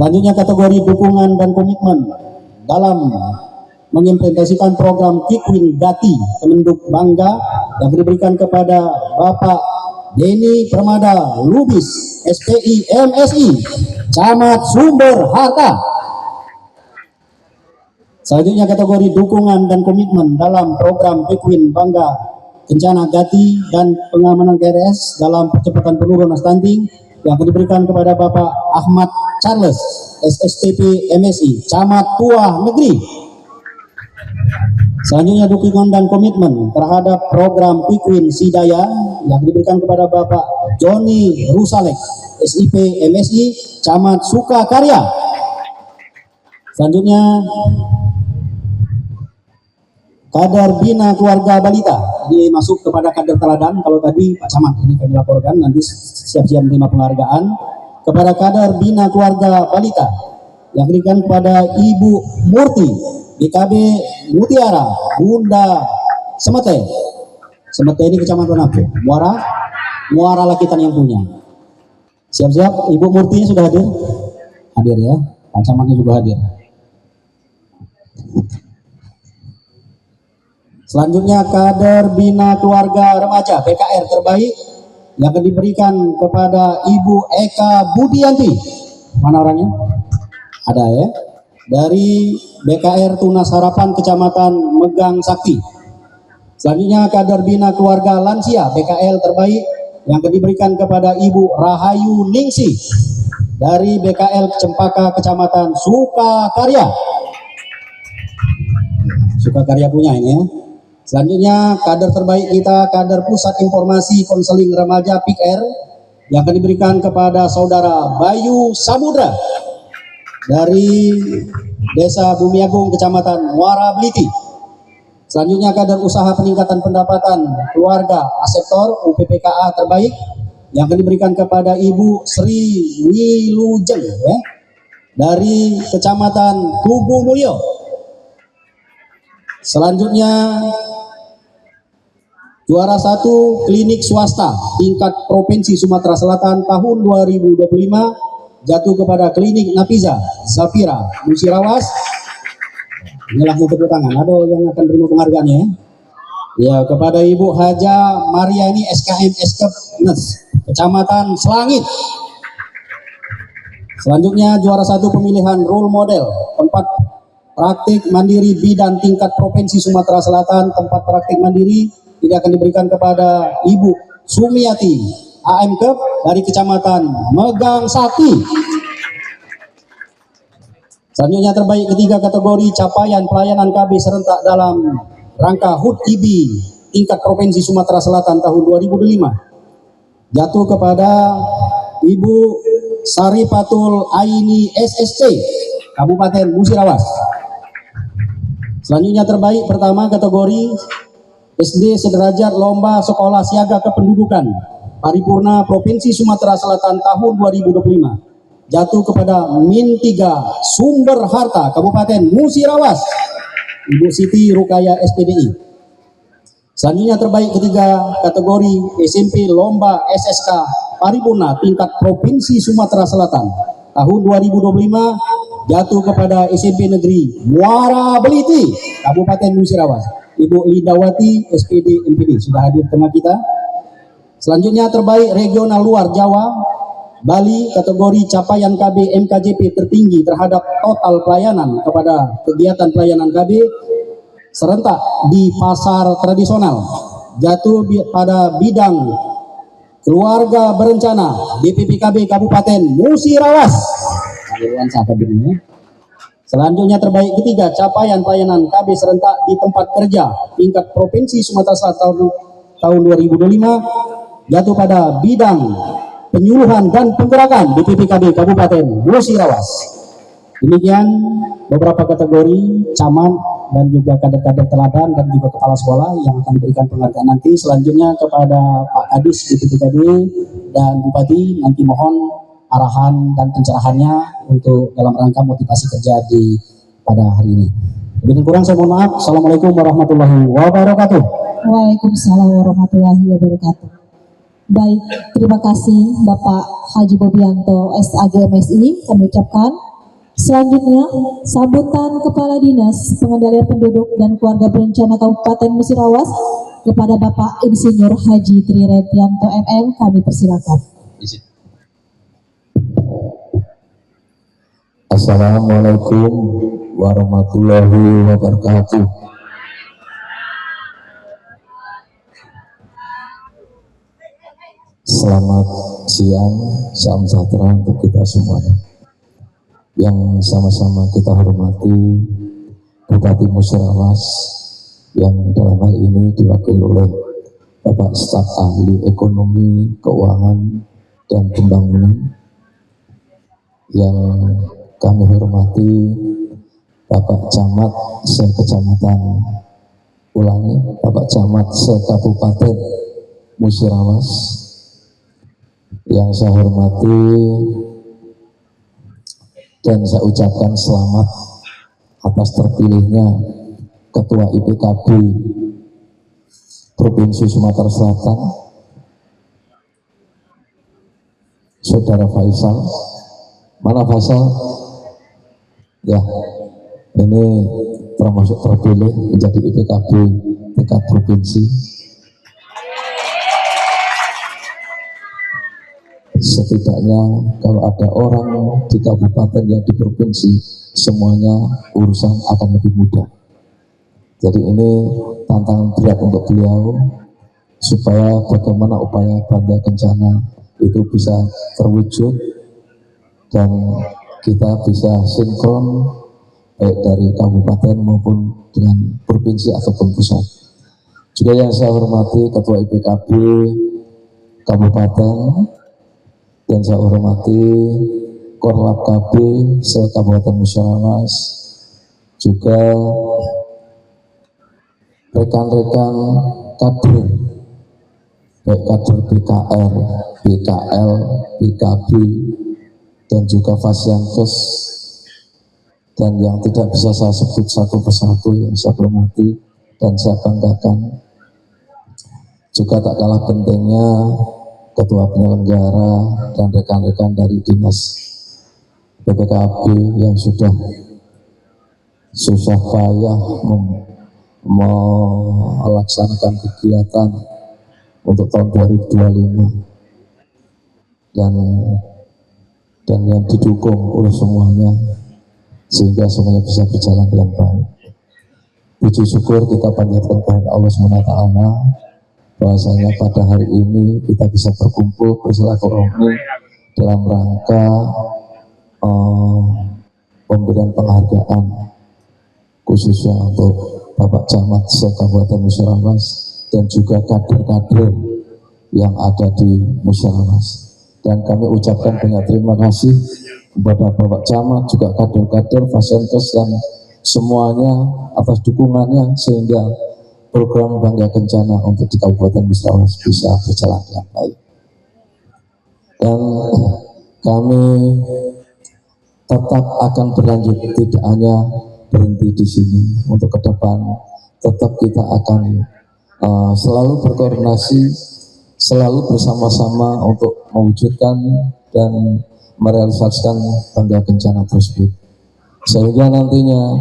Selanjutnya kategori dukungan dan komitmen dalam mengimplementasikan program Kikwin Gati Kemenduk Bangga yang diberikan kepada Bapak Denny Permada Lubis SPI MSI Camat Sumber Harta. Selanjutnya kategori dukungan dan komitmen dalam program Kikwin Bangga Kencana Gati dan pengamanan KRS dalam percepatan penurunan stunting yang diberikan kepada Bapak Ahmad Charles SSTP MSI Camat Tuah Negeri. Selanjutnya dukungan dan komitmen terhadap program Kikwin Sidaya yang diberikan kepada Bapak Joni Rusalek SIP MSI Camat Sukakarya. Selanjutnya kader bina keluarga balita ini masuk kepada kader teladan. Kalau tadi Pak Camat ini kami laporkan, nanti siap-siap menerima penghargaan kepada kader bina keluarga balita yang diberikan kepada Ibu Murti DKB Mutiara Bunda Semete. Semete ini kecamatan apa? Muara Lakitan yang punya. Siap-siap, Ibu Murtinya sudah hadir? Hadir ya, Pak Camatnya juga hadir. Selanjutnya kader bina keluarga remaja PKR terbaik yang akan diberikan kepada Ibu Eka Budianti. Mana orangnya? Ada ya. Dari BKR Tunas Harapan Kecamatan Megang Sakti. Selanjutnya kader bina keluarga lansia BKL terbaik yang akan diberikan kepada Ibu Rahayu Ningsi dari BKL Cempaka Kecamatan Sukakarya. Sukakarya punya ini ya. Selanjutnya kader terbaik kita kader Pusat Informasi Konseling Remaja PIKR yang akan diberikan kepada Saudara Bayu Samudra dari Desa Bumiagung Kecamatan Muara Beliti. Selanjutnya kader usaha peningkatan pendapatan keluarga Aseptor UPPKA terbaik yang akan diberikan kepada Ibu Sri Wilujeng ya, dari Kecamatan Tugu Mulyo. Selanjutnya juara 1 klinik swasta tingkat Provinsi Sumatera Selatan tahun 2025 jatuh kepada klinik Napiza Zafira Musirawas. Ini langsung tepuk tangan. Ada yang akan terima penghargaannya ya, kepada Ibu Haja Mariani SKM Eskepnes Kecamatan Selangit. Selanjutnya juara 1 pemilihan role model tempat praktik mandiri bidan tingkat Provinsi Sumatera Selatan. Tempat praktik mandiri ini akan diberikan kepada Ibu Sumiati AMK dari Kecamatan Megang Sakti. Selanjutnya terbaik ketiga kategori capaian pelayanan KB serentak dalam rangka HUT IB tingkat Provinsi Sumatera Selatan tahun 2005 jatuh kepada Ibu Saripatul Aini SSC Kabupaten Musirawas. Selanjutnya terbaik pertama kategori SD sederajat lomba sekolah siaga kependudukan paripurna Provinsi Sumatera Selatan tahun 2025 jatuh kepada Min 3 Sumber Harta Kabupaten Musirawas Ibu Siti Rukaya SPDI. Selanjutnya terbaik ketiga kategori SMP lomba SSK paripurna tingkat Provinsi Sumatera Selatan tahun 2025 jatuh kepada SMP Negeri Muara Beliti Kabupaten Musirawas Ibu Lidawati SPD MPD sudah hadir tengah kita. Selanjutnya terbaik regional luar Jawa Bali kategori capaian KB MKJP tertinggi terhadap total pelayanan kepada kegiatan pelayanan KB serentak di pasar tradisional jatuh pada bidang keluarga berencana DPPKB Kabupaten Musirawas. Selanjutnya terbaik ketiga capaian pelayanan KB serentak di tempat kerja tingkat Provinsi Sumatera Selatan tahun 2025 jatuh pada bidang penyuluhan dan penggerakan DPPKB Kabupaten Musirawas. Demikian beberapa kategori camat dan juga kader-kader teladan dan juga kepala sekolah yang akan diberikan penghargaan nanti. Selanjutnya kepada Pak Kadis DPPKB dan Bupati nanti mohon arahan dan pencerahannya untuk dalam rangka motivasi kerja di pada hari ini. Lebih dan kurang saya mohon maaf. Assalamualaikum warahmatullahi wabarakatuh. Waalaikumsalam warahmatullahi wabarakatuh. Baik, terima kasih Bapak Haji Bobianto SAG MSI kami ucapkan. Selanjutnya, sambutan Kepala Dinas Pengendalian Penduduk dan Keluarga Berencana Kabupaten Musirawas kepada Bapak Insinyur Haji Tri Retianto MM kami persilakan. Assalamualaikum warahmatullahi wabarakatuh. Selamat siang, salam sejahtera untuk kita semuanya. Yang sama-sama kita hormati Bupati Musirawas yang dalam hal ini diwakili oleh Bapak Staf Ahli Ekonomi, Keuangan, dan Pembangunan. Yang kami hormati Bapak Camat se-Kecamatan Bapak Camat se-Kabupaten Musirawas. Yang saya hormati dan saya ucapkan selamat atas terpilihnya Ketua IPKB Provinsi Sumatera Selatan, Saudara Faisal. Mana Faisal? Ya, ini termasuk terpilih menjadi IPKB tingkat provinsi. Setidaknya kalau ada orang di kabupaten yang di provinsi, semuanya urusan akan lebih mudah. Jadi ini tantangan berat untuk beliau, supaya bagaimana upaya Bangga Kencana itu bisa terwujud dan kita bisa sinkron baik dari kabupaten maupun dengan provinsi ataupun pusat. Juga yang saya hormati Ketua IPKB Kabupaten, dan saya hormati Korlap KB se-Kabupaten Musirawas, juga rekan-rekan kader, baik kader BKR, BKL, BKB, dan juga Fasiankes, dan yang tidak bisa saya sebut satu persatu yang saya hormati dan saya banggakan. Juga tak kalah pentingnya Ketua Penyelenggara dan rekan-rekan dari Dinas BPKB yang sudah susah payah melaksanakan kegiatan untuk tahun 2025 dan yang didukung oleh semuanya sehingga semuanya bisa berjalan dengan baik. Puji syukur kita panjatkan kepada Allah SWT bahwasanya pada hari ini kita bisa berkumpul bersilaturahmi dalam rangka pemberian penghargaan khususnya untuk Bapak Camat se-Kabupaten Musirawas dan juga kader-kader yang ada di Musirawas. Dan kami ucapkan banyak terima kasih kepada Bapak Camat, juga kader-kader Fasiankes dan semuanya atas dukungannya sehingga program Bangga Kencana untuk di Kabupaten Musirawas bisa berjalan dengan baik. Dan kami tetap akan berlanjut, tidak hanya berhenti di sini. Untuk ke depan tetap kita akan selalu berkoordinasi, selalu bersama-sama untuk mewujudkan dan merealisasikan Bangga Kencana tersebut, sehingga nantinya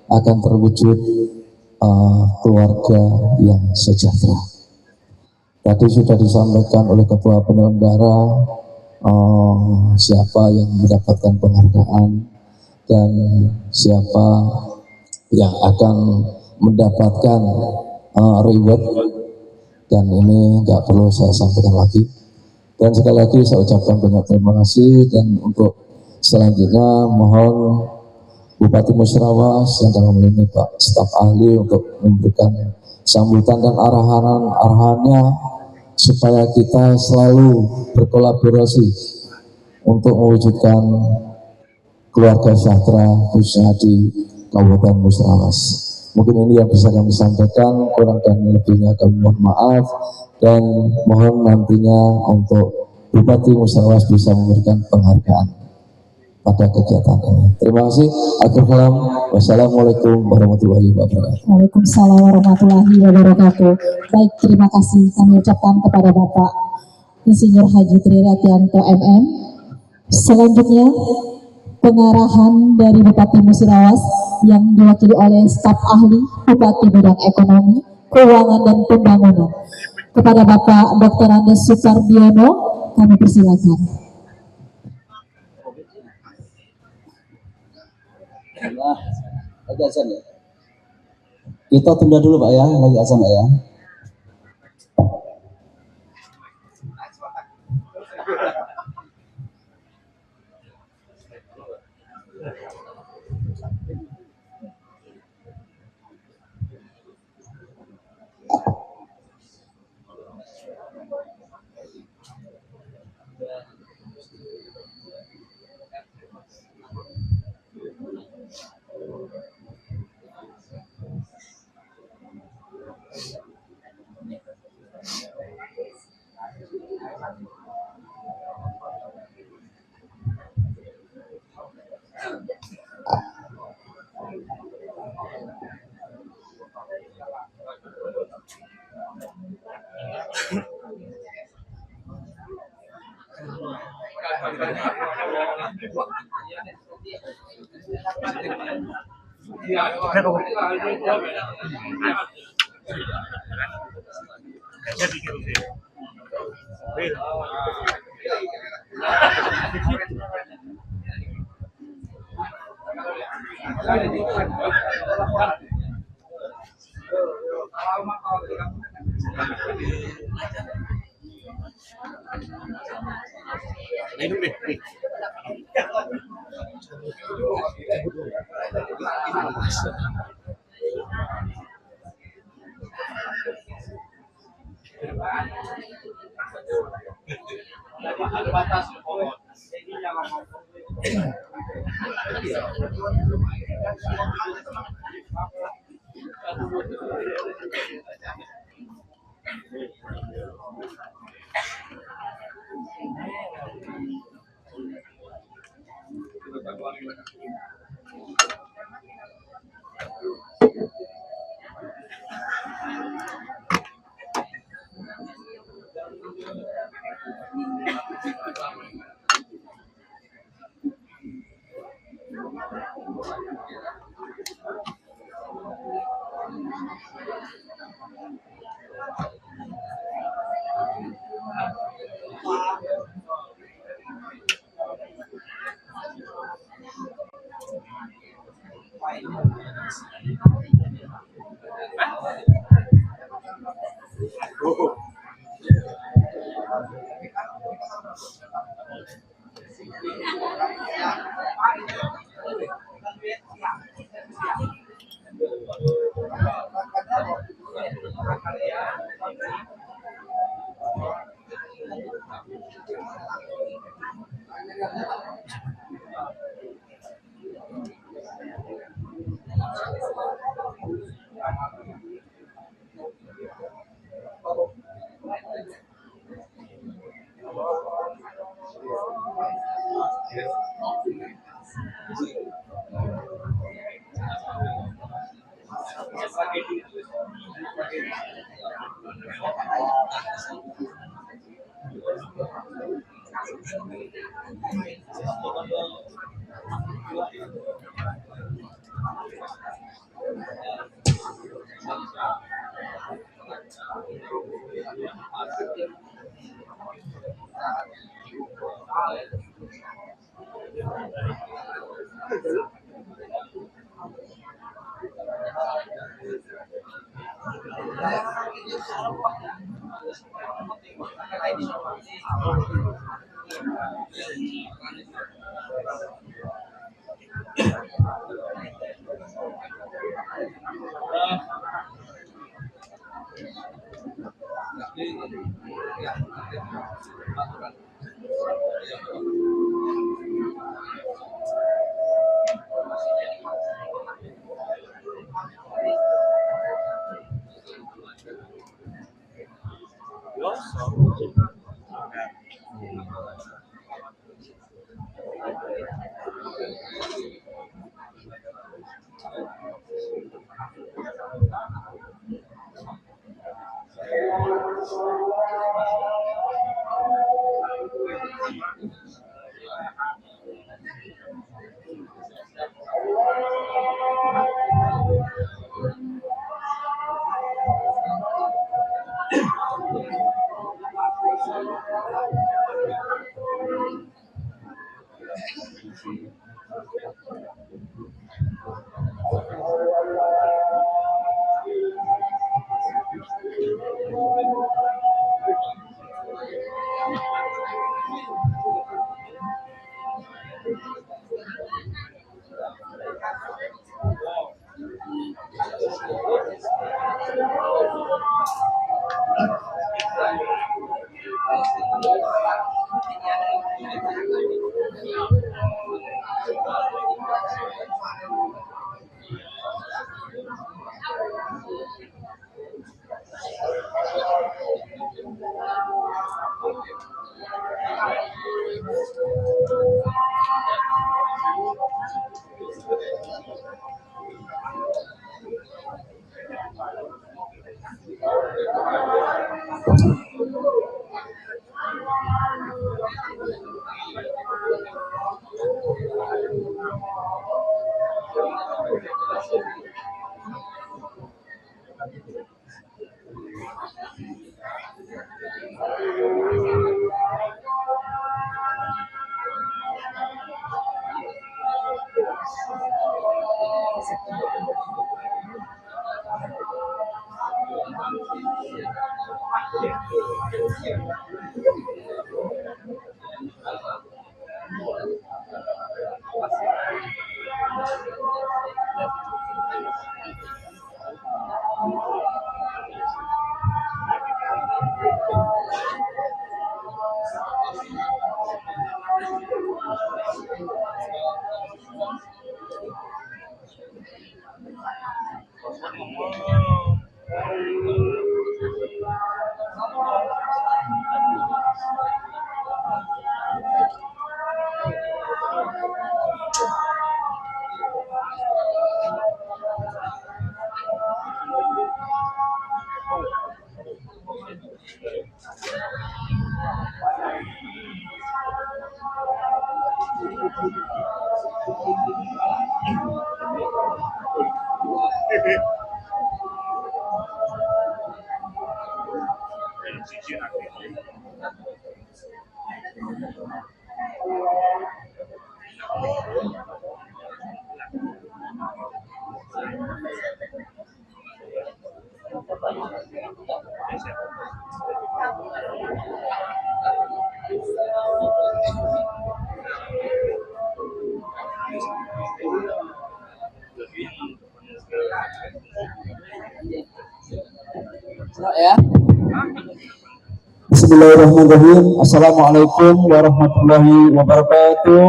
akan terwujud keluarga yang sejahtera. Tadi sudah disampaikan oleh Ketua Penyelenggara siapa yang mendapatkan penghargaan dan siapa yang akan mendapatkan reward, dan ini nggak perlu saya sampaikan lagi. Dan sekali lagi saya ucapkan banyak terima kasih, dan untuk selanjutnya mohon Bupati Musirawas yang dalam ini Pak Staf Ahli untuk memberikan sambutan dan arahannya supaya kita selalu berkolaborasi untuk mewujudkan keluarga sejahtera khususnya di Kabupaten Musirawas. Mungkin ini yang bisa kami sampaikan, kurang dan lebihnya kami mohon maaf, dan mohon nantinya untuk Bupati Musirawas bisa memberikan penghargaan pada kegiatan ini. Terima kasih. Akhir kalam. Wassalamualaikum warahmatullahi wabarakatuh. Waalaikumsalam warahmatullahi wabarakatuh. Baik, terima kasih kami ucapkan kepada Bapak Insinyur Haji Tri Ratianto MM. Selanjutnya pengarahan dari Bupati Musirawas yang diwakili oleh staf ahli Bupati bidang ekonomi, keuangan dan pembangunan. Kepada Bapak Dr. Andes Supardiono, kami persilakan. Lagi azan ya? Kita tunda dulu Pak ya, lagi azan Pak ya. Bismillahirrahmanirrahim. Assalamualaikum warahmatullahi wabarakatuh.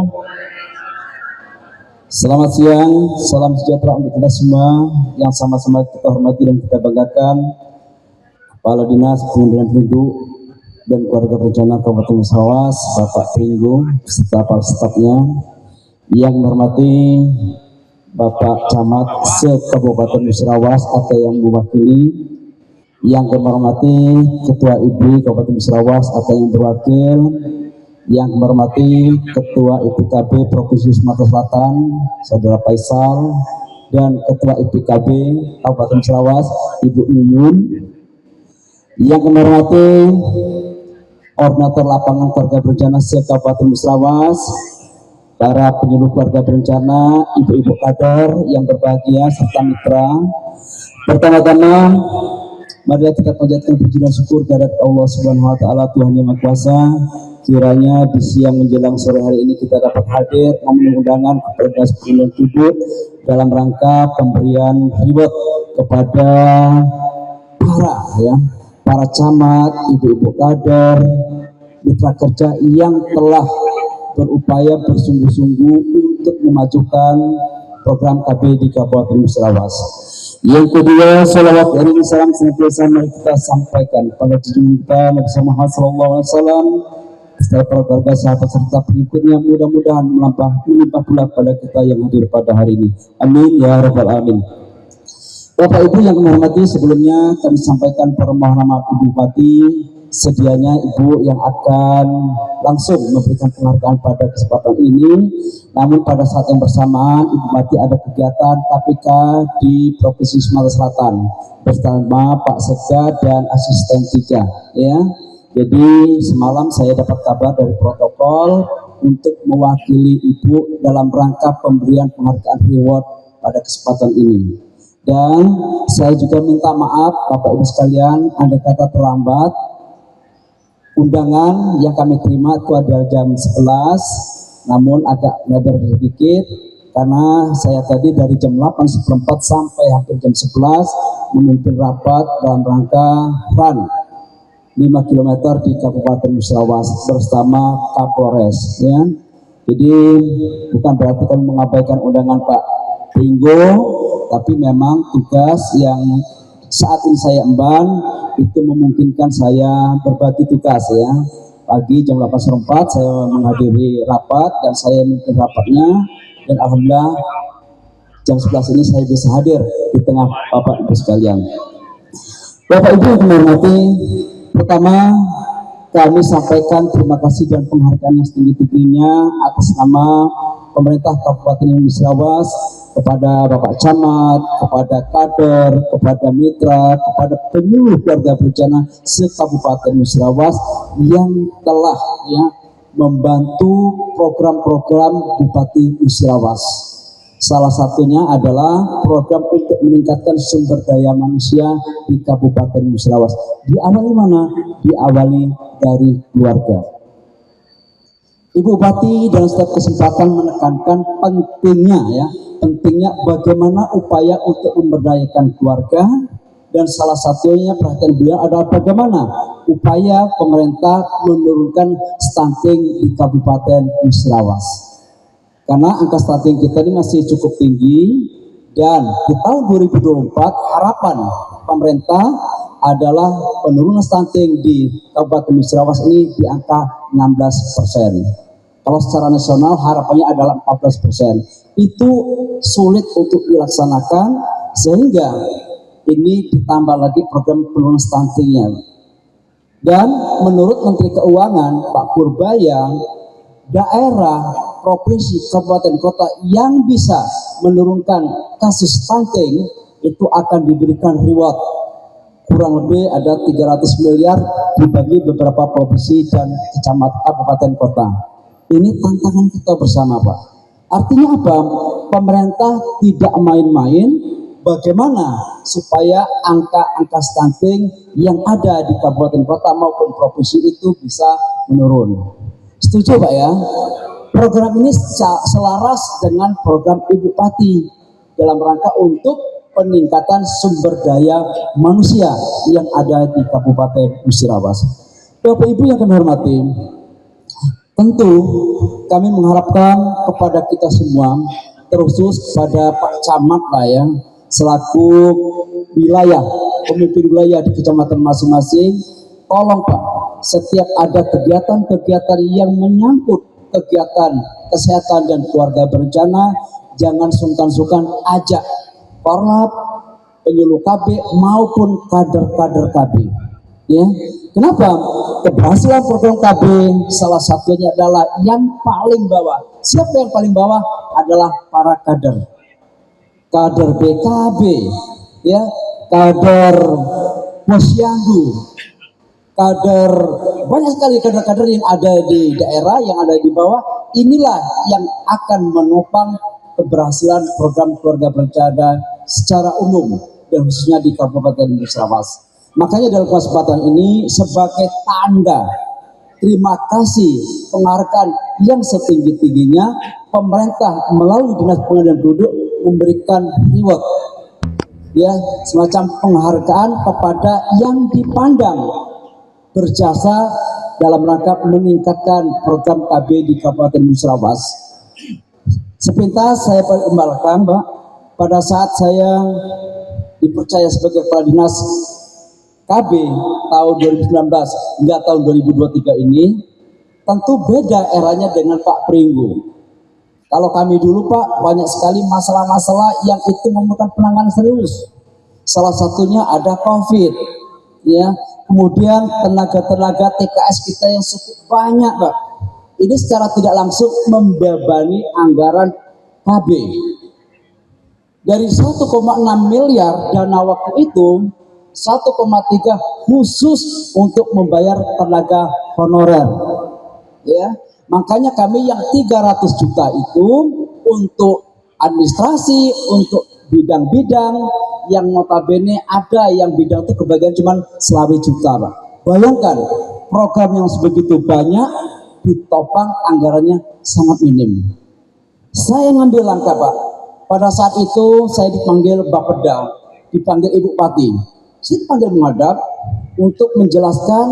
Selamat siang, salam sejahtera untuk kita semua yang sama-sama kita hormati dan kita banggakan. Kepala Dinas Pengendalian Penduduk dan Keluarga Berencana Kabupaten Musrawas, Bapak Pringgo, beserta para stafnya. Yang menghormati Bapak Camat se-Kabupaten Musrawas atau yang mewakili. Yang kami hormati Ketua IBRI Kabupaten Musrawas atau yang berwakil, yang kami hormati Ketua IPKB Provinsi Sumatera Selatan Saudara Faisal, dan Ketua IPKB Kabupaten Musrawas Ibu Yuyun, yang kami hormati Koordinator Lapangan Keluarga Berencana se-Kabupaten Musrawas, para penyuluh keluarga berencana, ibu-ibu kader yang berbahagia serta mitra. Pertama-tama mari kita panjatkan puji dan syukur kehadirat Allah Subhanahu wa taala, Tuhan yang Maha Kuasa. Kiranya di siang menjelang sore hari ini kita dapat hadir memenuhi undangan kepada Dinas Pengendalian Penduduk dalam rangka pemberian reward kepada para camat, ibu-ibu kader, mitra kerja yang telah berupaya bersungguh-sungguh untuk memajukan program KB di Kabupaten Musrawas. Yang kedua, salawat dan salam senantiasa mari kita sampaikan pada junjungan kita Nabi Muhammad SAW, serta para keluarga, sahabat serta pengikutnya, mudah-mudahan melimpah pula pada kita yang hadir pada hari ini. Amin ya rabbal alamin. Bapak Ibu yang kami hormati, sebelumnya kami sampaikan permohonan maaf Ibu Bupati. Sedianya Ibu yang akan langsung memberikan penghargaan pada kesempatan ini, namun pada saat yang bersamaan Ibu Bupati ada kegiatan KPK di Provinsi Sumatera Selatan bersama Pak Sekda dan asisten 3 ya. Jadi semalam saya dapat kabar dari protokol untuk mewakili Ibu dalam rangka pemberian penghargaan reward pada kesempatan ini. Dan saya juga minta maaf Bapak Ibu sekalian, andai kata terlambat. Undangan yang kami terima itu adalah jam 11, namun agak lebar sedikit karena saya tadi dari jam 8.04 sampai hampir jam 11 memimpin rapat dalam rangka RAN 5 km di Kabupaten Musirawas bersama Kapolres, ya. Jadi bukan berarti kami mengabaikan undangan Pak Pringgo, tapi memang tugas yang saat ini saya emban itu memungkinkan saya berbagi tugas, ya. Pagi jam 8.04 saya menghadiri rapat dan saya memimpin rapatnya, dan alhamdulillah jam 11 ini saya bisa hadir di tengah Bapak Ibu sekalian. Bapak Ibu yang kami hormati, pertama kami sampaikan terima kasih dan penghargaan yang setinggi-tingginya atas nama pemerintah Kabupaten Musirawas kepada Bapak Camat, kepada kader, kepada mitra, kepada penyuluh keluarga berencana se-Kabupaten Musirawas yang telah, ya, membantu program-program Bupati Musirawas. Salah satunya adalah program untuk meningkatkan sumber daya manusia di Kabupaten Musirawas. Diawali mana? Diawali dari keluarga. Ibu Bupati dalam setiap kesempatan menekankan pentingnya bagaimana upaya untuk memberdayakan keluarga, dan salah satunya perhatian beliau adalah bagaimana upaya pemerintah menurunkan stunting di Kabupaten Musirawas. Karena angka stunting kita ini masih cukup tinggi, dan di tahun 2024 harapan pemerintah adalah penurunan stunting di Kabupaten Musirawas ini di angka 16%. Kalau secara nasional harapannya adalah 14%. Itu sulit untuk dilaksanakan, sehingga ini ditambah lagi program penurunan stuntingnya. Dan menurut Menteri Keuangan Pak Purbayang, daerah, provinsi, kabupaten, kota yang bisa menurunkan kasus stunting itu akan diberikan reward. Kurang lebih ada 300 miliar dibagi beberapa provinsi dan kecamatan, kabupaten, kota. Ini tantangan kita bersama, Pak. Artinya apa? Pemerintah tidak main-main bagaimana supaya angka-angka stunting yang ada di kabupaten, kota maupun provinsi itu bisa menurun. Setuju, Pak, ya? Program ini selaras dengan program Ibu Bupati dalam rangka untuk peningkatan sumber daya manusia yang ada di Kabupaten Musirawas. Bapak Ibu yang kami hormati, tentu kami mengharapkan kepada kita semua, terkhusus pada Pak Camat lah, ya, selaku wilayah, pemimpin wilayah di kecamatan masing-masing, tolong Pak, setiap ada kegiatan-kegiatan yang menyangkut kegiatan kesehatan dan keluarga berencana, jangan sungkan-sungkan ajak korlap, penyuluh KB maupun kader-kader KB. Ya, kenapa? Keberhasilan program KB salah satunya adalah yang paling bawah. Siapa yang paling bawah? Adalah para kader, kader BKB, ya, kader Posyandu, kader, banyak sekali kader-kader yang ada di daerah, yang ada di bawah. Inilah yang akan menopang keberhasilan program keluarga berencana secara umum dan khususnya di Kabupaten Musirawas. Makanya dalam kesempatan ini sebagai tanda terima kasih penghargaan yang setinggi-tingginya, pemerintah melalui Dinas Pengendalian Penduduk memberikan reward, ya, semacam penghargaan kepada yang dipandang berjasa dalam rangka meningkatkan program KB di Kabupaten Musirawas. Sepintas saya kembalikan, Mbak, pada saat saya dipercaya sebagai kepala dinas KB tahun 2019 hingga tahun 2023 ini, tentu beda eranya dengan Pak Pringgo. Kalau kami dulu, Pak, banyak sekali masalah-masalah yang itu memerlukan penanganan serius. Salah satunya ada COVID, ya. Kemudian tenaga-tenaga TKS kita yang cukup banyak, Pak. Ini secara tidak langsung membebani anggaran KB. Dari 1,6 miliar dana waktu itu, 1,3 khusus untuk membayar tenaga honorer. Ya, makanya kami yang 300 juta itu untuk administrasi, untuk bidang-bidang yang notabene ada yang bidang itu kebagian cuma selawe juta, Pak. Bayangkan program yang sebegitu banyak ditopang anggarannya sangat minim. Saya ngambil langkah, Pak. Pada saat itu saya dipanggil Bapeda, dipanggil Ibu Bupati. saya dipanggil menghadap untuk menjelaskan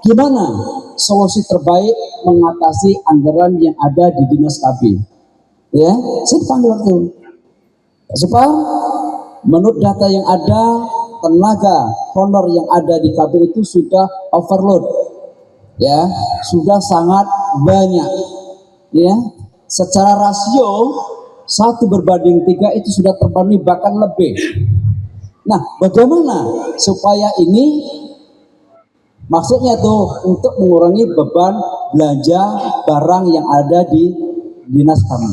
gimana solusi terbaik mengatasi anggaran yang ada di Dinas KB. Ya, saya dipanggil waktu itu. Sebab menurut data yang ada, tenaga honor yang ada di KB itu sudah overload, ya, sudah sangat banyak, ya. Secara rasio 1:3 itu sudah terpenuhi, bahkan lebih. Nah, bagaimana supaya ini, maksudnya tuh untuk mengurangi beban belanja barang yang ada di dinas kami.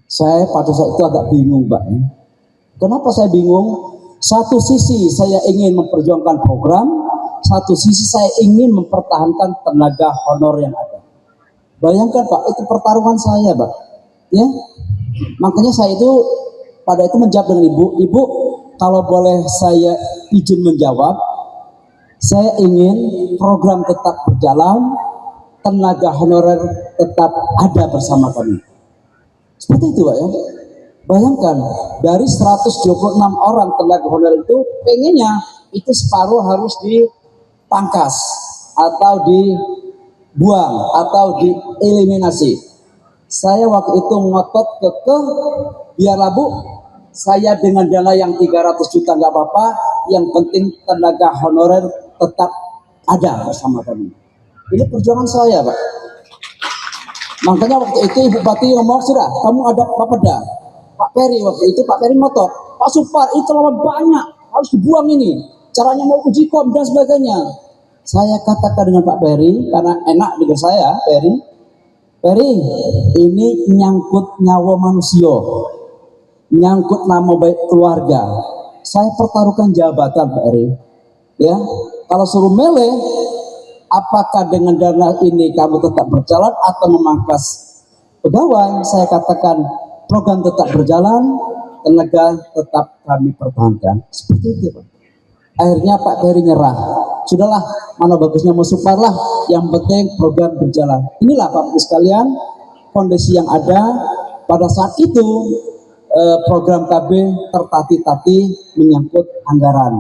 Saya pada saat itu agak bingung, Pak. Kenapa saya bingung? Satu sisi saya ingin memperjuangkan program, satu sisi saya ingin mempertahankan tenaga honor yang ada. Bayangkan, Pak, itu pertarungan saya, Pak. Ya, makanya saya itu pada itu menjawab dengan ibu, kalau boleh saya izin menjawab, saya ingin program tetap berjalan, tenaga honorer tetap ada bersama kami. Seperti itu, Pak, ya. Bayangkan, dari 126 orang tenaga honorer itu, pengennya itu separuh harus dipangkas atau dibuang atau dieliminasi. Saya waktu itu ngotot biarlah Bu, saya dengan dana yang 300 juta nggak apa-apa, yang penting tenaga honorer tetap ada bersama kami. Ini perjuangan saya, Pak. Makanya waktu itu Ibu Bupati ngomong, sudah, kamu ada Bapeda, Pak Peri waktu itu, Pak Peri motor, Pak Supar, itu terlalu banyak, harus dibuang ini, caranya mau uji kom dan sebagainya. Saya katakan dengan Pak Peri, karena enak dengan saya, Peri, ini nyangkut nyawa manusia, nyangkut nama baik keluarga. Saya pertaruhkan jabatan, Pak Peri. Ya, kalau suruh milih, apakah dengan dana ini kamu tetap berjalan atau memangkas pegawai? Saya katakan program tetap berjalan, tenaga tetap kami pertahankan. Seperti itu, Pak. Akhirnya Pak Peri nyerah. Sudahlah, mana bagusnya mau Supar lah, yang penting program berjalan. Inilah Bapak Ibu sekalian kondisi yang ada pada saat itu. Program KB tertati-tati menyangkut anggaran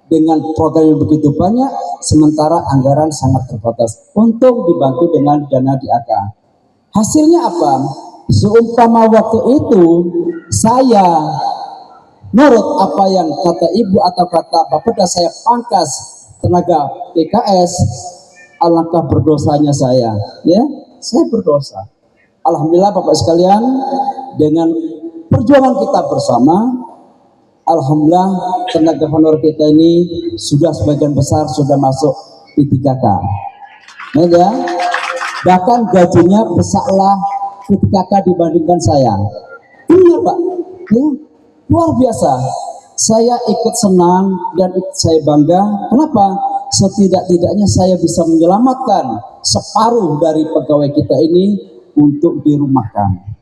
dengan program yang begitu banyak, sementara anggaran sangat terbatas untuk dibantu dengan dana DAK. Hasilnya apa? Seumpama waktu itu saya nurut apa yang kata ibu atau kata Bapeda, saya pangkas tenaga PKS, alangkah berdosanya saya, ya, saya berdosa. Alhamdulillah Bapak sekalian, dengan perjuangan kita bersama, alhamdulillah tenaga honor kita ini sudah sebagian besar sudah masuk P3K, ya, bahkan gajinya besarlah P3K dibandingkan saya. Iya, Pak, ya, luar biasa. Saya ikut senang dan ikut saya bangga. Kenapa? Setidak-tidaknya saya bisa menyelamatkan separuh dari pegawai kita ini untuk dirumahkan.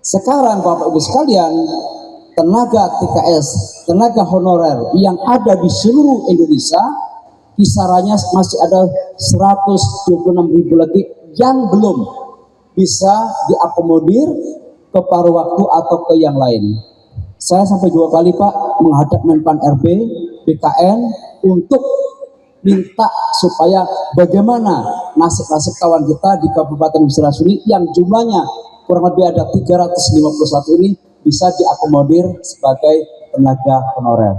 Sekarang Bapak Ibu sekalian, tenaga TKS, tenaga honorer yang ada di seluruh Indonesia, kisarannya masih ada 126.000 lagi yang belum bisa diakomodir ke paruh waktu atau ke yang lain. Saya sampai 2 kali, Pak, menghadap Menpan RB, BKN untuk minta supaya bagaimana nasib-nasib kawan kita di Kabupaten Mesira Sunyi yang jumlahnya kurang lebih ada 351 ini bisa diakomodir sebagai tenaga honorer.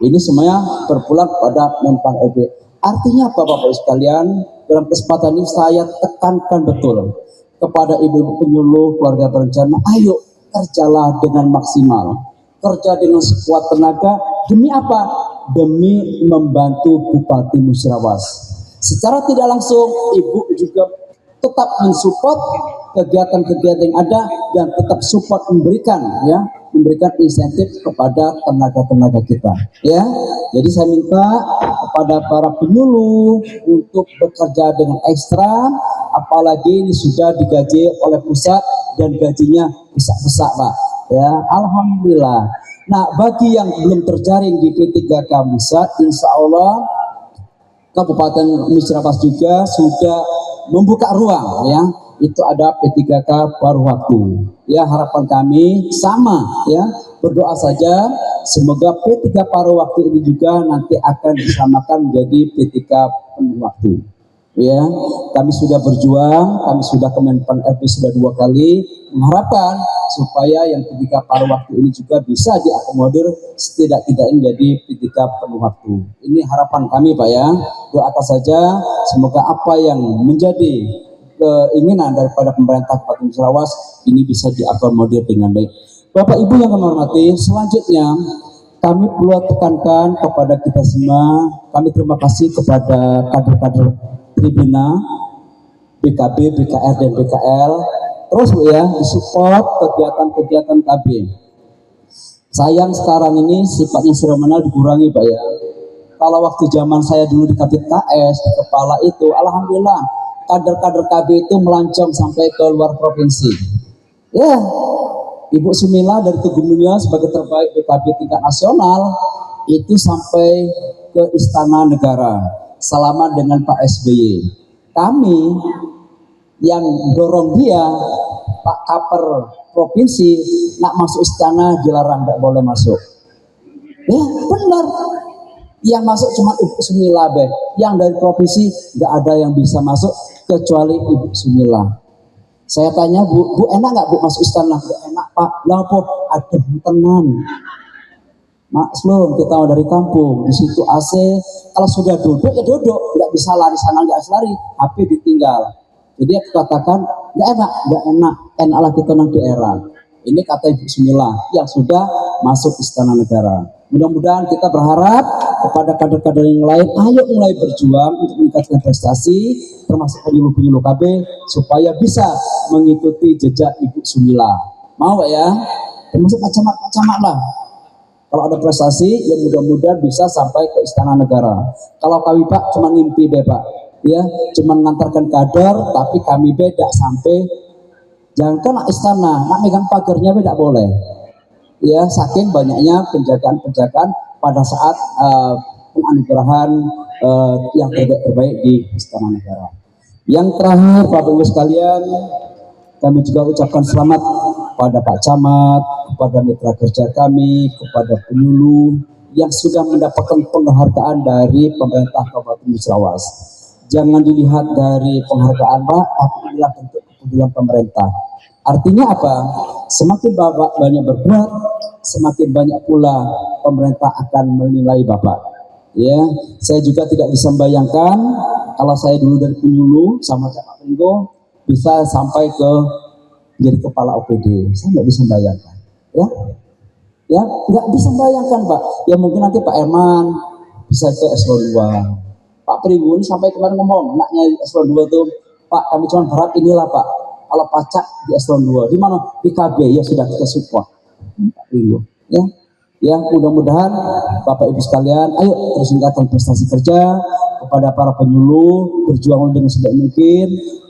Ini semuanya berpulang pada Menpan RB. Artinya apa, Bapak Ibu sekalian? Dalam kesempatan ini saya tekankan betul kepada ibu-ibu penyuluh, keluarga berencana, ayo kerjalah dengan maksimal, kerja dengan sekuat tenaga. Demi apa? Demi membantu Bupati Musirawas. Secara tidak langsung ibu juga tetap mensupport kegiatan-kegiatan yang ada dan tetap support memberikan insentif kepada tenaga-tenaga kita, ya. Jadi saya minta kepada para penyuluh untuk bekerja dengan ekstra, apalagi ini sudah digaji oleh pusat dan gajinya besar-besar, Pak, ya. Alhamdulillah. Nah, bagi yang belum terjaring di P3K pusat, insya Allah Kabupaten Musirawas juga sudah membuka ruang, ya. Itu ada P3K paruh waktu, ya. Harapan kami sama, ya, berdoa saja semoga P3 paruh waktu ini juga nanti akan disamakan menjadi P3 penuh waktu. Ya, kami sudah berjuang, kami sudah Kemenpan RB sudah 2 kali mengharapkan supaya yang P3 paruh waktu ini juga bisa diakomodir setidak-tidaknya menjadi P3 penuh waktu. Ini harapan kami Pak ya. Doakan saja semoga apa yang menjadi keinginan daripada pemerintah Kabupaten Musirawas ini bisa diakomodir dengan baik. Bapak Ibu yang kami hormati, selanjutnya kami perlu tekankan kepada kita semua, kami terima kasih kepada kader-kader Tribina, BKB, BKR, dan BKL, terus Bu ya, disupport kegiatan-kegiatan KB. Sayang sekarang ini sifatnya seremonial dikurangi Pak ya. Kalau waktu zaman saya dulu di KPKS, di kepala itu, alhamdulillah, kader-kader KB itu melancong sampai ke luar provinsi. Ya, Ibu Sumila dari Tugu Mulia sebagai terbaik BKB tingkat nasional, itu sampai ke Istana Negara. Selama dengan Pak SBY. Kami yang dorong dia, Pak Kaper Provinsi, nak masuk istana dilarang, tidak boleh masuk. Ya benar. Yang masuk cuma Ibu Sumila be. Yang dari provinsi nggak ada yang bisa masuk kecuali Ibu Sumila. Saya tanya Bu enak nggak Bu masuk istana? Nggak enak Pak. Lah apa? Aduh tenang. Maklum kita dari kampung, di situ AC, kalau sudah duduk ya duduk, nggak bisa lari sana, nggak bisa lari, HP ditinggal. Jadi aku katakan nggak enak, enaklah kita nanti daerah. Ini kata Ibu Sumila yang sudah masuk Istana Negara. Mudah-mudahan kita berharap kepada kader-kader yang lain, ayo mulai berjuang untuk meningkatkan prestasi, termasuk penyuluh-penyuluh KB, supaya bisa mengikuti jejak Ibu Sumila. Mau ya? Termasuk camat-camat lah. Kalau ada prestasi, ya mudah-mudahan bisa sampai ke Istana Negara. Kalau kami Pak cuma ngimpi be Pak, ya cuma mengantarkan kader, tapi kami beda sampai jangan nak istana, nak megang pagarnya beda boleh. Ya saking banyaknya penjagaan-penjagaan pada saat penganugerahan yang terbaik di Istana Negara. Yang terakhir Bapak Ibu sekalian, kami juga ucapkan selamat kepada Pak Camat, kepada mitra kerja kami, kepada penyuluh yang sudah mendapatkan penghargaan dari pemerintah Kabupaten Musirawas. Jangan dilihat dari penghargaan Pak, tapi inilah bentuk kepedulian pemerintah. Artinya apa? Semakin Bapak banyak berbuat, semakin banyak pula pemerintah akan menilai Bapak. Ya, saya juga tidak bisa membayangkan kalau saya dulu dari penyuluh sama Cak Pringgo bisa sampai ke menjadi kepala OPD. Saya nggak bisa membayangkan. Ya, nggak bisa membayangkan Pak. Ya mungkin nanti Pak Herman bisa ke eselon 2. Pak Pringgo ini sampai kemarin ngomong, anaknya eselon 2 tuh, Pak kami cuma berharap inilah Pak. Kalau pacak di eselon 2, di mana? Di KB ya sudah kita support. Pak Pringgo. Ya mudah-mudahan Bapak Ibu sekalian, ayo terus meningkatkan prestasi kerja, kepada para penyuluh berjuang dengan sebaik mungkin,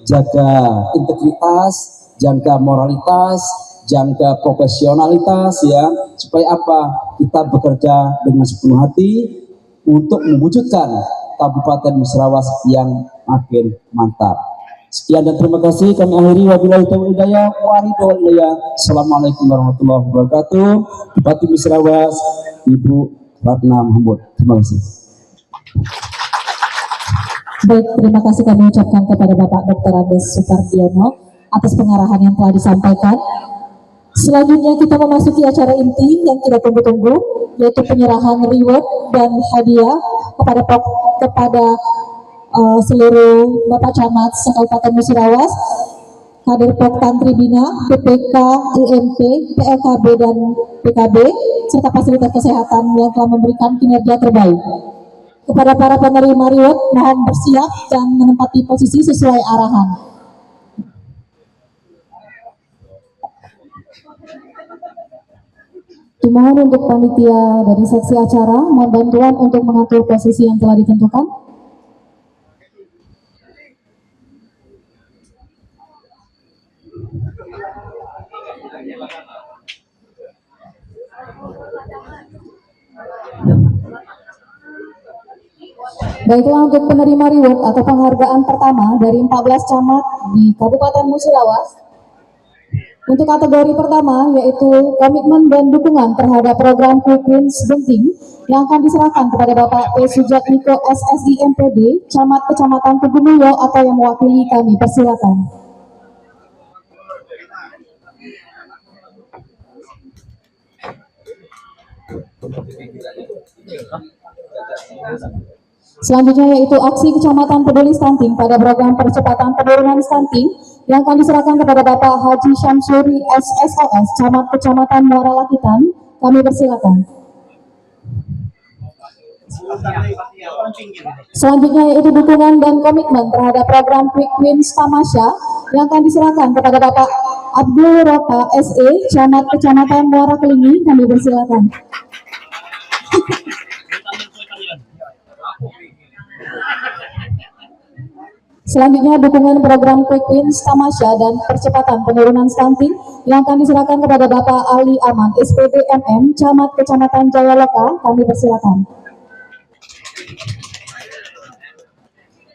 jaga integritas, jaga moralitas, jaga profesionalitas ya, supaya apa? Kita bekerja dengan sepenuh hati untuk mewujudkan Kabupaten Musirawas yang makin mantap. Sekian dan terima kasih, kami akhiri wabillahi taufiq hidayah wa hidayah. Assalamualaikum warahmatullahi wabarakatuh. Bupati Musirawas Ibu Ratna Mahmud. Terima kasih. Baik, terima kasih kami ucapkan kepada Bapak Dr. Andes Supardiono atas pengarahan yang telah disampaikan. Selanjutnya kita memasuki acara inti yang kita tunggu-tunggu, yaitu penyerahan reward dan hadiah kepada seluruh Bapak Camat se-Kabupaten Musirawas, kader Poktan Tribina, PPK, IMP, PLKB dan PKB, serta fasilitas kesehatan yang telah memberikan kinerja terbaik. Kepada para penerima reward, mohon bersiap dan menempati posisi sesuai arahan. Dimohon untuk panitia dari seksi acara, mohon bantuan untuk mengatur posisi yang telah ditentukan. Baiklah, untuk penerima reward atau penghargaan pertama dari 14 camat di Kabupaten Musirawas, Untuk kategori pertama yaitu komitmen dan dukungan terhadap program Quick Wins Genting yang akan diserahkan kepada Bapak P. Sujatmiko SSI MPD, Camat Kecamatan Tugumulyo atau yang mewakili kami. Persilakan. Selanjutnya yaitu aksi Kecamatan Peduli Stunting pada program percepatan penurunan stunting yang akan diserahkan kepada Bapak Haji Syamsuri SSOS, Camat Kecamatan Muara Lakitan. Kami persilakan. Selanjutnya yaitu dukungan dan komitmen terhadap program Quick Wins Tamasya yang akan diserahkan kepada Bapak Abdul Rota SE, Camat Kecamatan Muara Kelingi. Kami persilakan. Selanjutnya dukungan program Quick Wins Tamasya dan percepatan penurunan stunting yang akan diserahkan kepada Bapak Ali Aman SPD MM, Camat Kecamatan Jayaloka. Kami persilakan.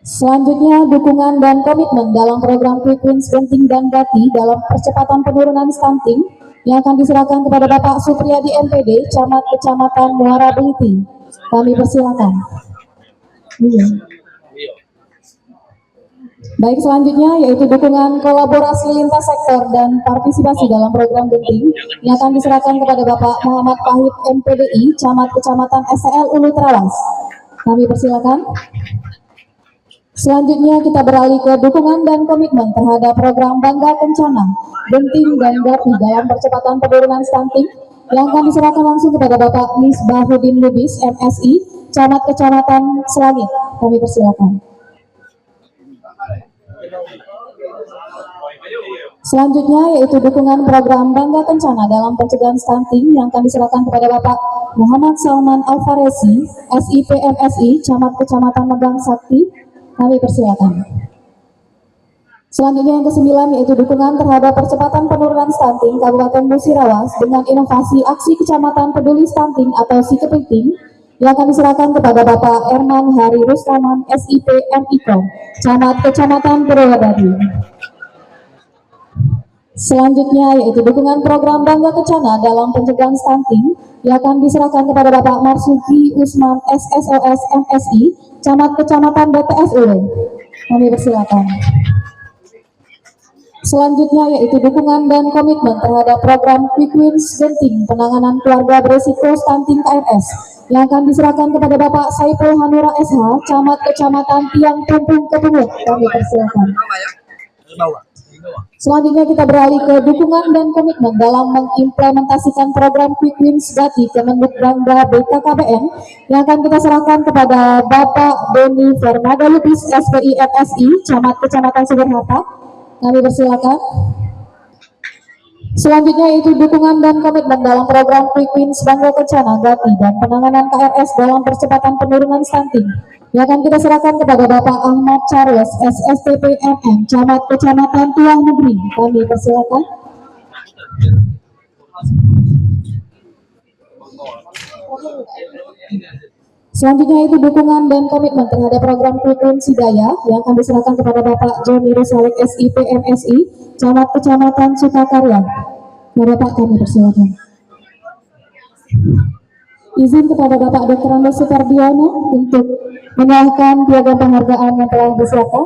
Selanjutnya dukungan dan komitmen dalam program Quick Wins Genting dan Gati dalam percepatan penurunan stunting yang akan diserahkan kepada Bapak Supriyadi MPD, Camat Kecamatan Muara Beliti. Kami persilakan. Baik, selanjutnya yaitu dukungan kolaborasi lintas sektor dan partisipasi dalam program Genting yang akan diserahkan kepada Bapak Muhammad Pahit MPDI, Camat Kecamatan SL Ulu Trawas. Kami persilakan. Selanjutnya kita beralih ke dukungan dan komitmen terhadap program Bangga Kencana, Genting dan Gati dalam percepatan penurunan stunting yang akan diserahkan langsung kepada Bapak Misbahuddin Lubis MSI, Camat Kecamatan Selangit. Kami persilakan. Selanjutnya yaitu dukungan program Bangga Kencana dalam pencegahan stunting yang akan diserahkan kepada Bapak Muhammad Salman Alfaresi, SIPMSI, Camat Kecamatan Megang Sakti. Kami persilakan. Selanjutnya yang ke-9 yaitu dukungan terhadap percepatan penurunan stunting Kabupaten Musirawas dengan inovasi aksi Kecamatan Peduli Stunting atau Sikepiting yang akan diserahkan kepada Bapak Erman Hari Rustaman SIP MIKOM, Camat Kecamatan Purwodadi. Selanjutnya yaitu dukungan program Bangga Kencana dalam pencegahan stunting yang akan diserahkan kepada Bapak Marsuki Usman SSOS MSI, Camat Kecamatan BTS Ulu. Kami persilakan. Selanjutnya yaitu dukungan dan komitmen terhadap program Quick Wins Genting penanganan keluarga beresiko stunting KRS yang akan diserahkan kepada Bapak Saiful Hanura SH, Camat Kecamatan Tiang Tumpung Kepungut. Kami persilakan. Selanjutnya kita beralih ke dukungan dan komitmen dalam mengimplementasikan program Quick Wins Gati Kemenduk Bangga BKKBN yang akan kita serahkan kepada Bapak Doni Fernanda Lubis SPI MSI, Camat Kecamatan Sugerhata. Kami persilakan. Selanjutnya itu dukungan dan komitmen dalam program Quick Wins Bangga Kencana Gati dan penanganan KRS dalam percepatan penurunan stunting yang akan kita serahkan kepada Bapak Ahmad Charles SSTP MM, Camat Kecamatan Tuah Negeri. Kami persilakan. Selanjutnya itu dukungan dan komitmen terhadap program Quick Wins Hidayah yang akan diserahkan kepada Bapak Joni Rusalik SIP MSI, Camat Kecamatan Sukakarya. Bapak kami persilakan. Izin kepada Bapak Dr. Andes Supardiono untuk menyerahkan piagam penghargaan yang telah disiapkan.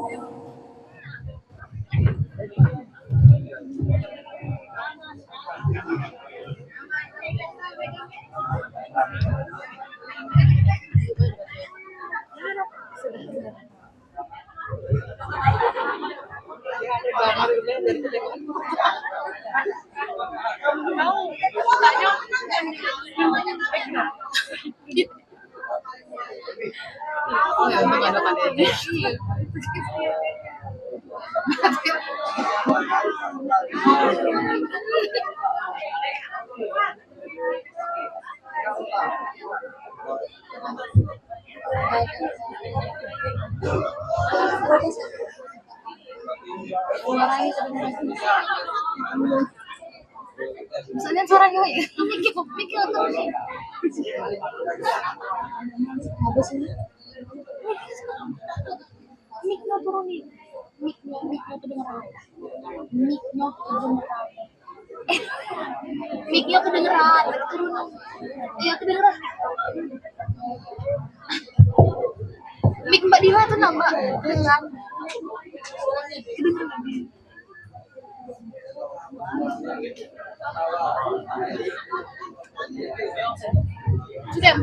Misalnya suaranya ya, mikir tuh. Habis ini. Miknya turunin, miknya kedengeran, miknya kedengeran. Mic-nya kedengeran, turun. Iya kedengeran. Mic Mbak Dila tuh nambah kedengeran. Kedengeran. Sudah.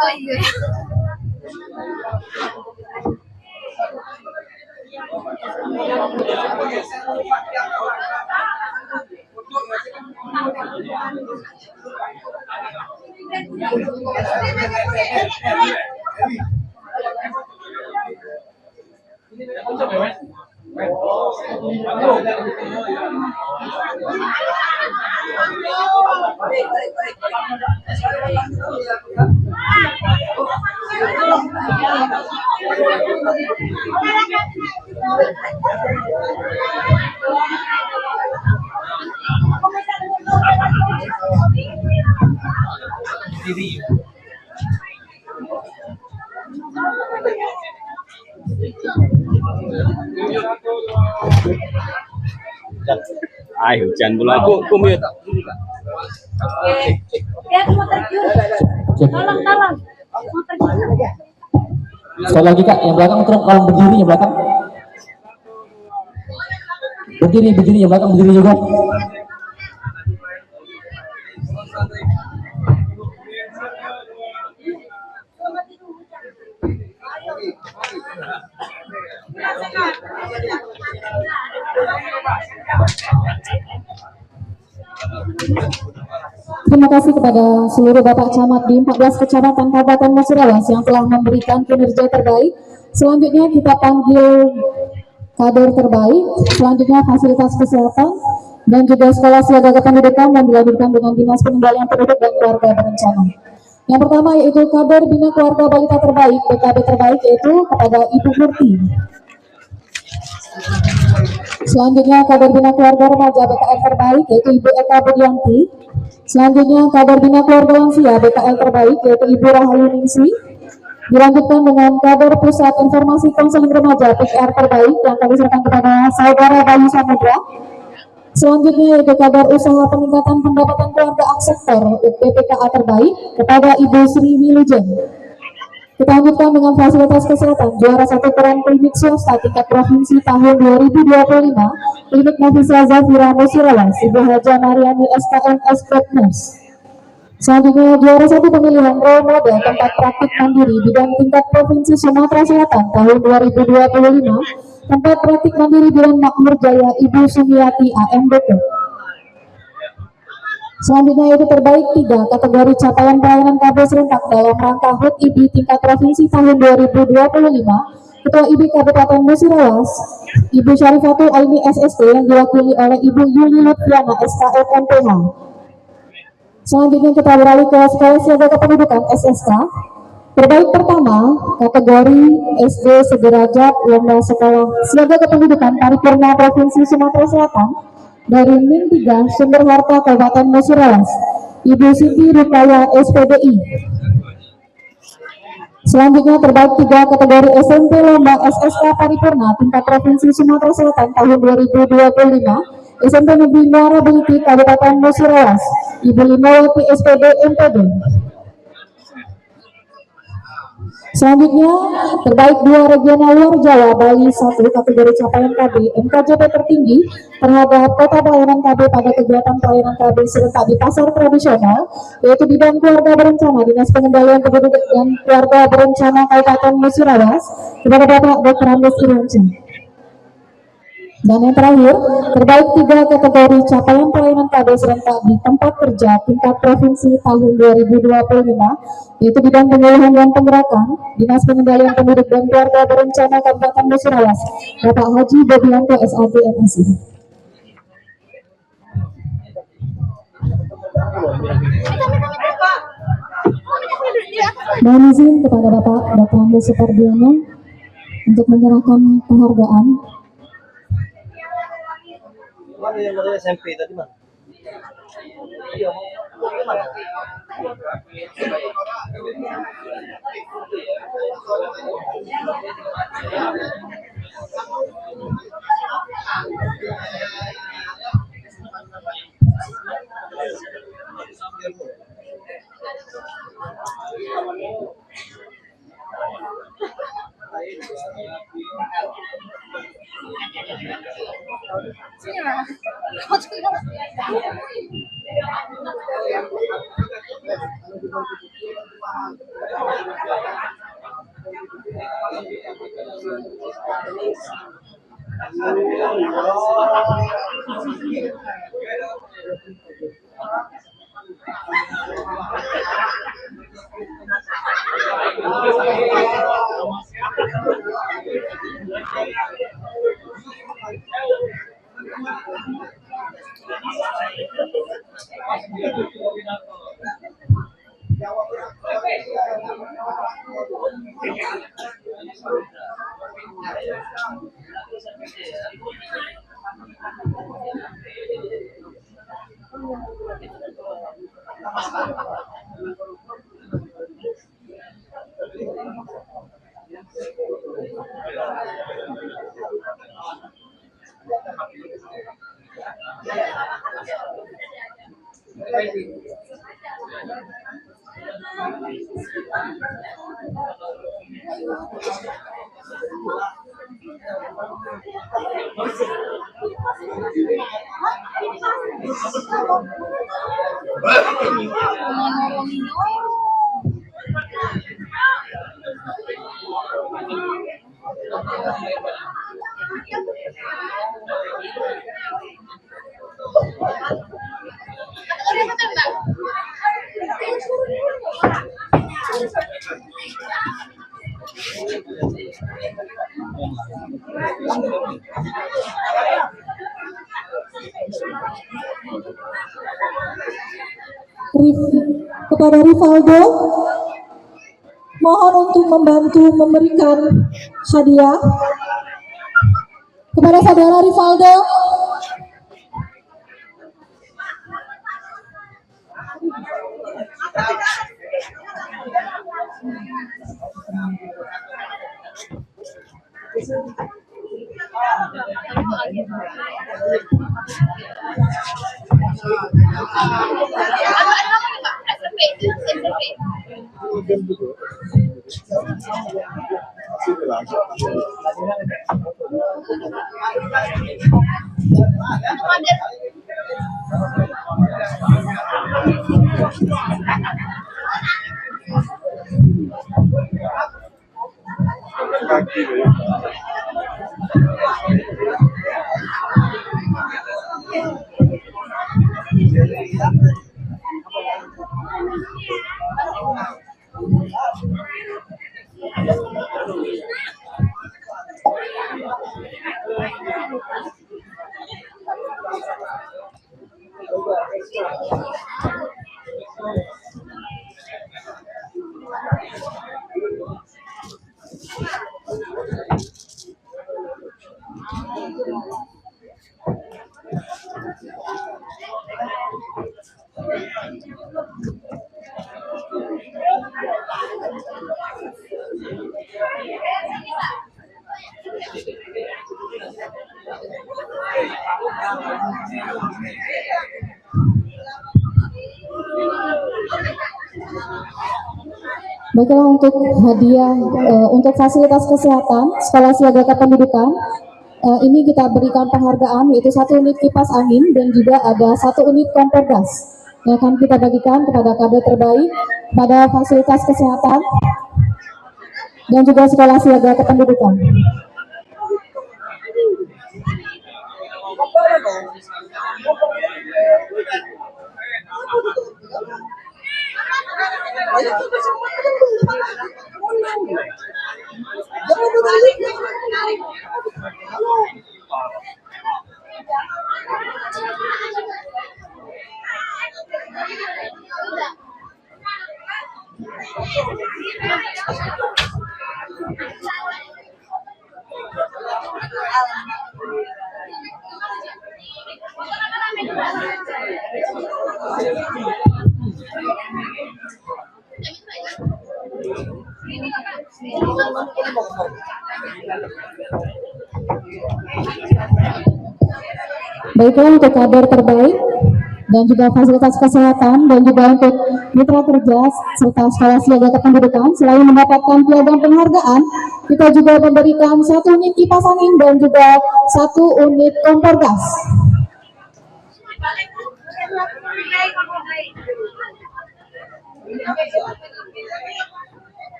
Oh iya. Ai hujan pula. Aku mute. Ya, mau terjun. Tolong. Mau terjun. Sekali lagi Kak, yang belakang tolong berdiri, yang belakang. Berdiri, yang belakang berdiri juga. Terima kasih kepada seluruh Bapak Camat di 14 Kecamatan Kabupaten Musirawas yang telah memberikan kinerja terbaik. Selanjutnya kita panggil kader terbaik, selanjutnya fasilitas kesehatan, dan juga sekolah siaga kependudukan yang dilanjutkan dengan Dinas Pengendalian Penduduk dan Keluarga Berencana. Yang pertama yaitu kader Bina Keluarga Balita terbaik, BKB terbaik, yaitu kepada Ibu Murti. Selanjutnya kader Bina Keluarga Remaja BKL terbaik yaitu Ibu Eka Budianti. Selanjutnya kader Bina Keluarga Lansia BKL terbaik yaitu Ibu Rahayu Ningsi. Dilanjutkan dengan kader Pusat Informasi Konseling Remaja PR terbaik yang kami serahkan kepada Saudara Bayu Samudra. Selanjutnya yaitu kader Usaha Peningkatan Pendapatan Keluarga Aksektor BPKA terbaik kepada Ibu Sri Wilujeng. Kita lanjutkan dengan fasilitas kesehatan juara 1 peran klinik swasta tingkat provinsi tahun 2025 Klinik Nafisa Zafira Musirawas Ibu Haja Mariani SKMS Nurse. Selanjutnya juara 1 pemilihan role model tempat praktik mandiri bidang tingkat provinsi Sumatera Selatan tahun 2025 tempat praktik mandiri bidang makmur jaya Ibu Sumiati AMDP. Selanjutnya yaitu terbaik 3 kategori capaian pelayanan KB serentak dalam rangka HUT IBI tingkat provinsi tahun 2025. Ketua IBI Kabupaten Musirawas, Ibu Syarifatul Aini SST yang diwakili oleh Ibu Yuli Lutfiana SKM MPH. Selanjutnya kita beralih ke Sekolah Siaga Kependudukan SSK. Terbaik pertama kategori SD sederajat lomba sekolah siaga kependudukan paripurna Provinsi Sumatera Selatan dari Min 3 Sumber Harta Kabupaten Musirawas, Ibu Siti Rukaya SPDI. Selanjutnya terbaik 3 kategori SMP lomba SSK paripurna tingkat Provinsi Sumatera Selatan tahun 2025, SMP Negeri Muara Beliti Kabupaten Musirawas, Ibu Limawati SPD MPD. Selanjutnya terbaik 2 regional luar Jawa Bali 1 kategori capaian KB MKJP tertinggi terhadap kota pelayanan KB pada kegiatan pelayanan KB serentak di pasar tradisional, yaitu bidang keluarga berencana Dinas Pengendalian Penduduk dan Keluarga Berencana Kabupaten Musirawas kepada Bapak Dr. Andes Irwansyah. Dan yang terakhir, terbaik 3 kategori capaian pelayanan KB serentak di tempat kerja tingkat provinsi tahun 2025, yaitu bidang penyuluhan dan penggerakan Dinas Pengendalian Penduduk dan Keluarga Berencana Kabupaten Musirawas, Bapak Haji Bobianto SAG MSI. Mohon izin kepada Bapak Dr. Andes Supardiano untuk menyerahkan penghargaan. Mana yang dari SMP tadi mana? Iya, mau mana? Sini lah. Kau juga. Kepada Rivaldo, mohon untuk membantu memberikan hadiah kepada saudara Rivaldo. Baiklah, untuk hadiah untuk fasilitas kesehatan Sekolah Siaga Kependudukan, ini kita berikan penghargaan yaitu 1 unit kipas angin dan juga ada 1 unit kompor gas yang akan kita bagikan kepada kader terbaik pada fasilitas kesehatan dan juga Sekolah Siaga Kependudukan. Baiklah, untuk kader terbaik dan juga fasilitas kesehatan dan juga untuk mitra kerja serta Sekolah Siaga Kependudukan, selain mendapatkan piagam penghargaan, kita juga memberikan 1 unit kipas angin dan juga 1 unit kompor gas.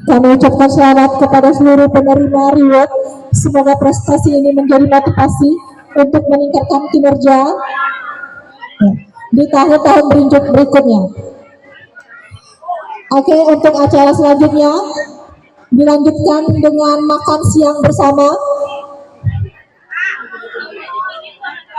Kami ucapkan selamat kepada seluruh penerima reward. Semoga prestasi ini menjadi motivasi untuk meningkatkan kinerja di tahun-tahun berikutnya. Oke, untuk acara selanjutnya dilanjutkan dengan makan siang bersama